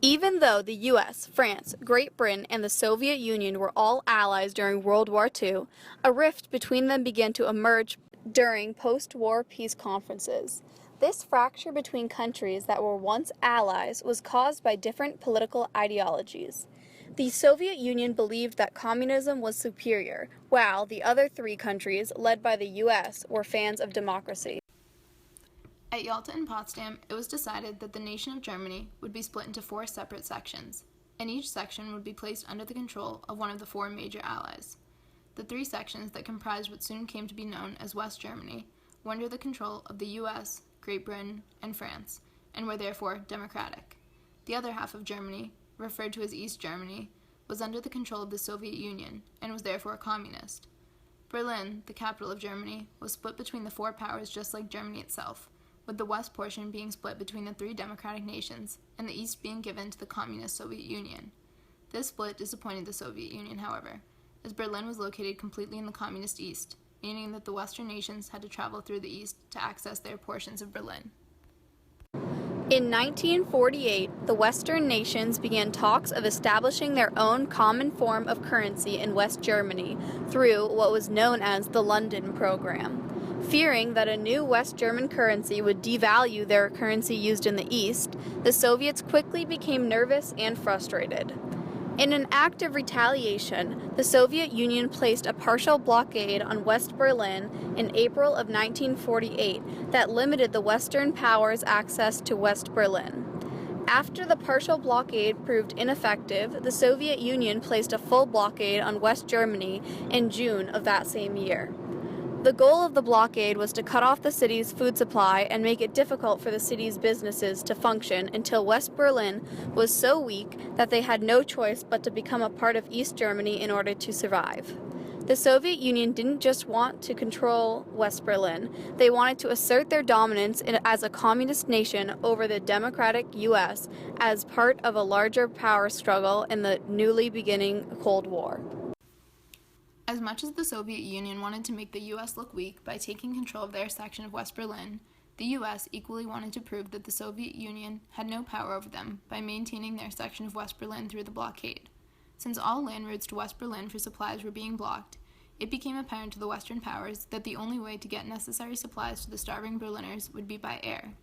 Even though the US, France, Great Britain, and the Soviet Union were all allies during World War II, a rift between them began to emerge during post-war peace conferences. This fracture between countries that were once allies was caused by different political ideologies. The Soviet Union believed that communism was superior, while the other three countries, led by the US, were fans of democracy. At Yalta and Potsdam, it was decided that the nation of Germany would be split into 4 separate sections, and each section would be placed under the control of one of the 4 major allies. The 3 sections that comprised what soon came to be known as West Germany were under the control of the US, Great Britain, and France, and were therefore democratic. The other half of Germany, referred to as East Germany, was under the control of the Soviet Union and was therefore communist. Berlin, the capital of Germany, was split between the 4 powers just like Germany itself, with the west portion being split between the 3 democratic nations and the east being given to the communist Soviet Union. This split disappointed the Soviet Union, however, as Berlin was located completely in the communist east, meaning that the Western nations had to travel through the east to access their portions of Berlin. In 1948, the Western nations began talks of establishing their own common form of currency in West Germany through what was known as the London Program. Fearing that a new West German currency would devalue their currency used in the East, the Soviets quickly became nervous and frustrated. In an act of retaliation, the Soviet Union placed a partial blockade on West Berlin in April of 1948 that limited the Western powers' access to West Berlin. After the partial blockade proved ineffective, the Soviet Union placed a full blockade on West Germany in June of that same year. The goal of the blockade was to cut off the city's food supply and make it difficult for the city's businesses to function until West Berlin was so weak that they had no choice but to become a part of East Germany in order to survive. The Soviet Union didn't just want to control West Berlin, they wanted to assert their dominance as a communist nation over the democratic US as part of a larger power struggle in the newly beginning Cold War. As much as the Soviet Union wanted to make the U.S. look weak by taking control of their section of West Berlin, the U.S. equally wanted to prove that the Soviet Union had no power over them by maintaining their section of West Berlin through the blockade. Since all land routes to West Berlin for supplies were being blocked, it became apparent to the Western powers that the only way to get necessary supplies to the starving Berliners would be by air.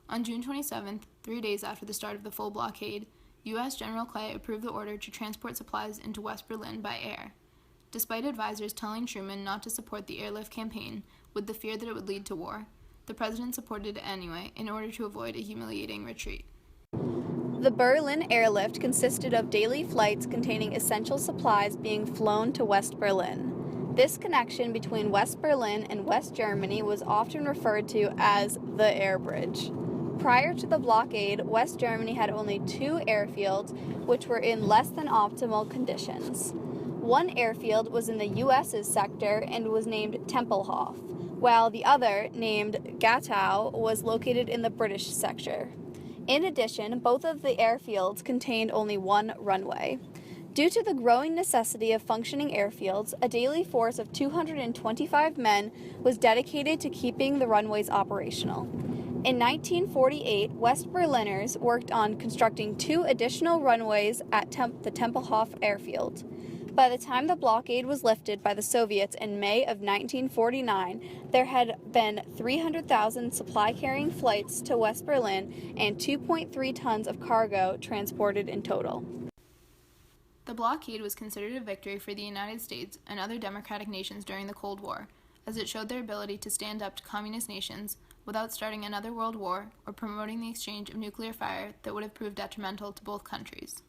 On June 27th, 3 days after the start of the full blockade, U.S. General Clay approved the order to transport supplies into West Berlin by air. Despite advisors telling Truman not to support the airlift campaign with the fear that it would lead to war, the president supported it anyway in order to avoid a humiliating retreat. The Berlin airlift consisted of daily flights containing essential supplies being flown to West Berlin. This connection between West Berlin and West Germany was often referred to as the air bridge. Prior to the blockade, West Germany had only 2 airfields, which were in less than optimal conditions. One airfield was in the U.S.'s sector and was named Tempelhof, while the other, named Gatow, was located in the British sector. In addition, both of the airfields contained only 1 runway. Due to the growing necessity of functioning airfields, a daily force of 225 men was dedicated to keeping the runways operational. In 1948, West Berliners worked on constructing 2 additional runways at the Tempelhof airfield. By the time the blockade was lifted by the Soviets in May of 1949, there had been 300,000 supply-carrying flights to West Berlin and 2.3 tons of cargo transported in total. The blockade was considered a victory for the United States and other democratic nations during the Cold War, as it showed their ability to stand up to communist nations without starting another world war or promoting the exchange of nuclear fire that would have proved detrimental to both countries.